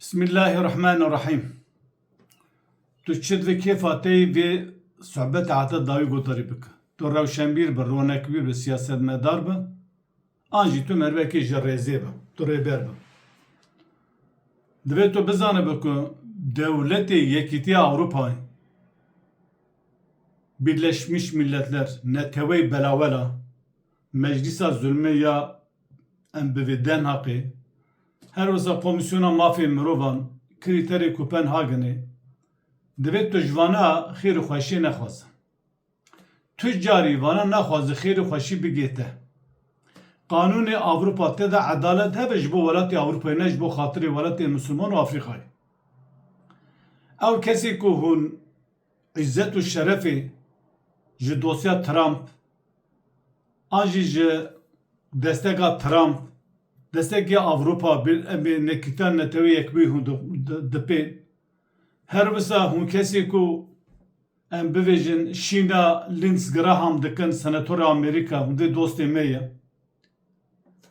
Bismillahirrahmanirrahim. Tu çit ve kefatey ve sohbet ata davi gotari bik. Tu rewşenbîr bi, ronekbîr bi, siyasetmedar bi. An jî tu mervekê ji rêzê bi. Tu rêber bi. Divê tu bizanibî ku Devletê Yekîtiya Avrupayê Birleşmiş Milletler netewey belawela Meclisa Zulmê ya em bi vê Den Haqqê her wisa Komisyona Mafê Mirovan kriterê Kopenhagenê divê tu ji vana xêr û xweşiyê nexwaze. Tu carî vana naxwaze xêr û xweşî bigête. Kanûnê Avrupa te de edalet hebe ji bo welatê Avrupayê ne ji bo xatirê welatê Misliman û Afrikayê. Ew kesê ku hûn izzet û şerefê ji dosya Trump an jî ji desteka Trump destekê Avrupa bir em ê nekîtan netewê yekbûyî hûn dipên. Her wisa hûn kesê ku em bibêjin Şîna Lindsey Graham dikin senatora Amerîka hûn dê dostê me ye.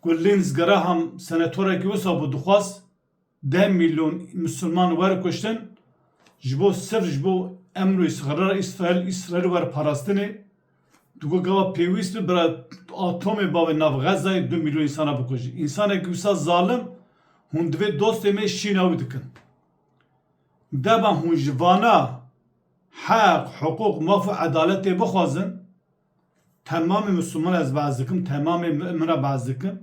Ku Lindsey Graham senatorekî wisa bû dixwast 10 milyon Müslüman werkuştin ji bo sirf ji bo emr û istiqrar İsrail werparastinê digo gava pêwîst bi bira atomê bavê nav Xezayê 2 milyon insana bikujî. İnsanekî wisa zalim hûn divê dostê me Şîna wî dikin. Dema hûn ji vana heq, hukuk, maf û edaletê bixwazin temamê Müslüman ez behs dikim, temamê min behs dikim.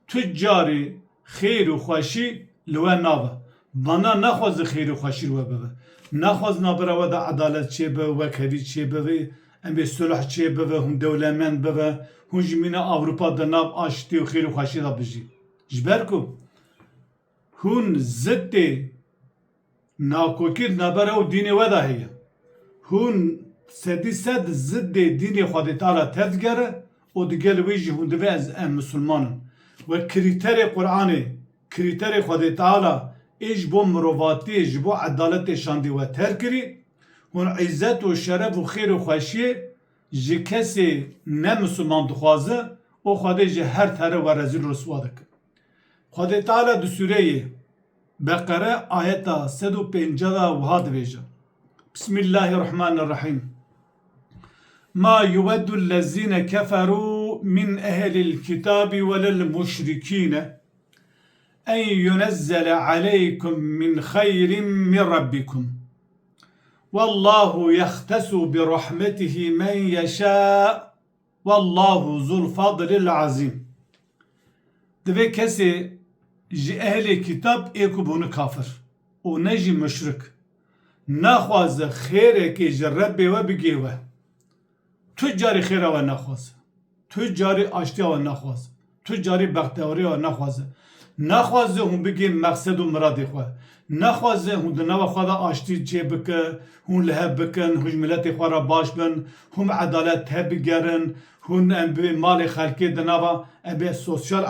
Tu carî xêr û xweşî li we nabe. Vana naxwaze xêr û xweşî li we bibe. Naxwazina bira we de edalet çêbibe, wekhevî çêbibe, em ê sulh çêbibe, hûn dewlemend bibe, hûn ji mîna Avrupa di nav aşitî û xêr û xweşî de bijî. Ji ber ku hûn ziddê nakokî nabera ew dînê we de heye. Hûn sedî sed ziddê dînê Xwedê Teala tev digere û digel wê jî hûn dibe ez em Müslümanin. Ve kriterê Qur'anê, kriterê Xwedê Teala ê ji bo mirovatiyê, ji bo edaletê şandî we ter kirî, hûn izzet û şeref û xêr û xweşiyê ji kesê ne Müslüman dixwaze û Xwedê ji her tere we rezîl rûswa dikin. Xwedê Teala di Sûreyê Beqere ayeta 105 da wiha dibêje. Bismillahirrahmanirrahim. Ma yuveddu llezîne keferû min ehlil kitâbi velel müşrikîne en yunezzele aleykum min hayrin min rabbikum. Vallahu yehtesu bi rahmetihi men yeşâ. Vallahu zul fadlil azim. Divê kesê ji ehlê kitap ê ku bûne kafir û ne jî müşrik naxwaze xêrekê ji Rebbê we bigê we. Tu carî xêra we naxwaze. Tu carî aştiya we naxwaze. Tu carî bextewariya we naxwaze. Naxwaze hûn bigên meqsed û miradê xwe. Naxwaze hûn di nava xwe de aştî çêbike, hûn li hev bikin, hûn ji miletê xwe re baş bin, hûn edalet hebigerin, hûn em bi malê xelkê di nava em bê sosyal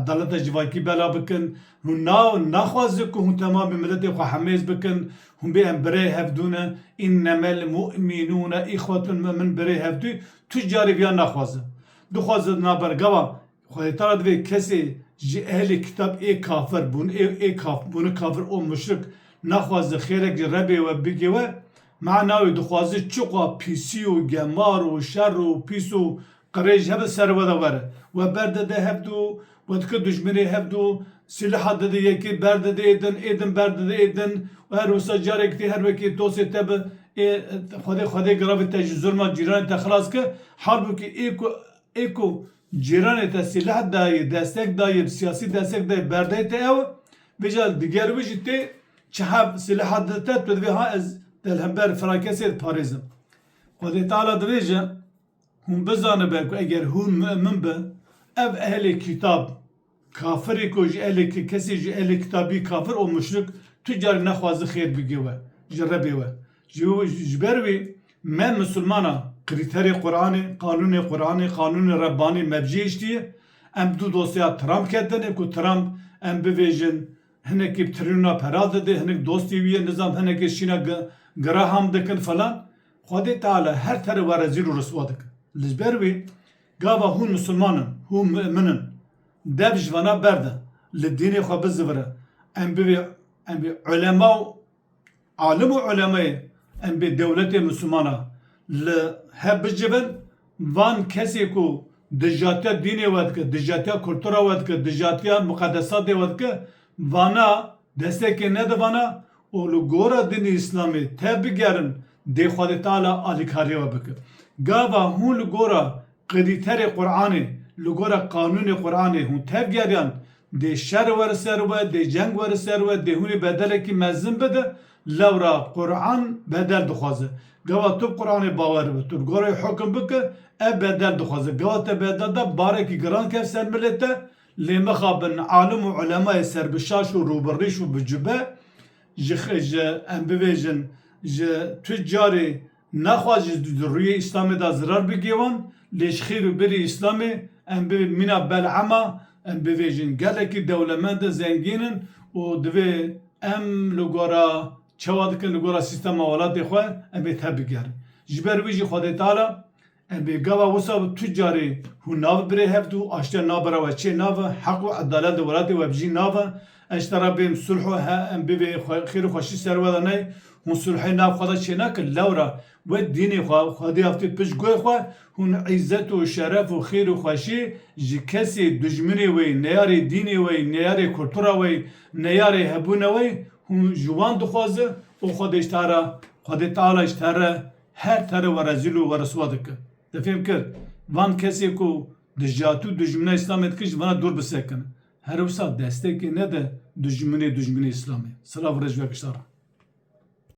edaleta civakî bela bikin, hûn naxwaze ku hûn temamê miletê xwe hemêz bikin, hûn bê em birê hevdûne, innemel mu'minûne îxwetun min birê hevdû, tu carî viya naxwaze. Dixwaze di nabergava Xwedê Teala divê kesê ji ehlê kitap ê kafir bûn, bûne kafir û müşrik naxwaze xêrek ji Rebbê we bigê we, meana wê dixwaze çiqa pîsî û gemar û şer û pîs û qirêj hebe ser we de were. We berdede hevdû, we dike dijminê hevdû, silîha dide yekê berdede êdin berdede êdin, her wisa carek tê her wekê dosê te bi Xwedê giravê te ji zulma cîranê te xilas ke, halbukî ê ku cîranê te silah dayê, destek dayê, siyasî destek dayê berdeyê te ew, vêja diger wî jî tê çihev silaha te tu divê ha ez delhember firakesê diparêzim. Xwedê Teala dibêje hûn bizanibe ku eger hûn min bi ev ehlê kitap kafirê ku ji kesê ji ehlê kitabî kafir û müşrik tu carî nexwaze xêr bigê we ji Rebbê we. Ji ber wê me Müslümana kriterê Qur'anê, kanûnê Qur'anê, kanûnê Rebbanî mebcê iştiye. Em du dosya Trump ketin ku Trump em bibêjin hinekî trilyona pera dide, hinek dostê wî ye nizam hinekî Şîna Graham dikin falan. Xwedê Teala her tere we rezîl û rûswa dikin. Li ber wê gava hûn Müslümanin, hûn müminin dev ji vana berde li dînê xwe bizivire. Em bivê em bi ulema alim û ulemayê em bi devletê Müslümana li hev bicibin van kesê ku dijatiya dînê we dike, dijatiya kultura we dike, dijatiya muqeddesatê we dike, vana destekê nedivana û li gora dînê İslamê tev bigerin dê Xwedê Teala alîkariyê we bike. Gava hûn li gora qirîterê Qur'anê, li gora qanûnê Qur'anê hûn tev geriyan dê şer were ser we, dê ceng were ser we, dê hûnê bedelekî mezin bide, lewra Qur'an bedel dixwaze. Gava tu Qur'anê bawer be, tu gorê hukm bike, ev bedel dixwaze. Gava te bedel da barekî giran kev ser millet te, lê mixabin alim û ulemayê serbişaş û rûbirrîş û bicibe ji em bibêjin ji tüccarê naxwa ji rûyê İslamê da zirar bigêwan, lê ji xêr û birî İslamê em bi mîna belema em bibêjin gelekî dewlemend zengînin û divê em li gora çawa dikin li gora sîstema welatê xwe em bê tev bigerin. Ji ber wî jî Xwedê Teala em bê gava wisa tüccarê hûn nav birê hev û aştiya nabera we çê nave heq û edalet di welatê we bijî nave eş tera bêm sulh û em bivê xêr û xweşî ser we de ney hûn sulhê nav xwe de çê nakin lewra we dînê xwe Xwedê heftê pişt guh xwe hûn îzzet û şeref û xêr û xweşî ji kesê dijminê wê neyarê dînê wê neyarê kultura wê neyarê hebûna wê hûn ji wan dixwaze û Xwedê Teala ji te re her tere we rezîl û we riswa dike. Te fêm kir van kesê ku dijatû dijmina İslamê dike ji vana dûr bisekin. Her wisa destekê nede dijminê İslamê. Silav rej ve kiştara.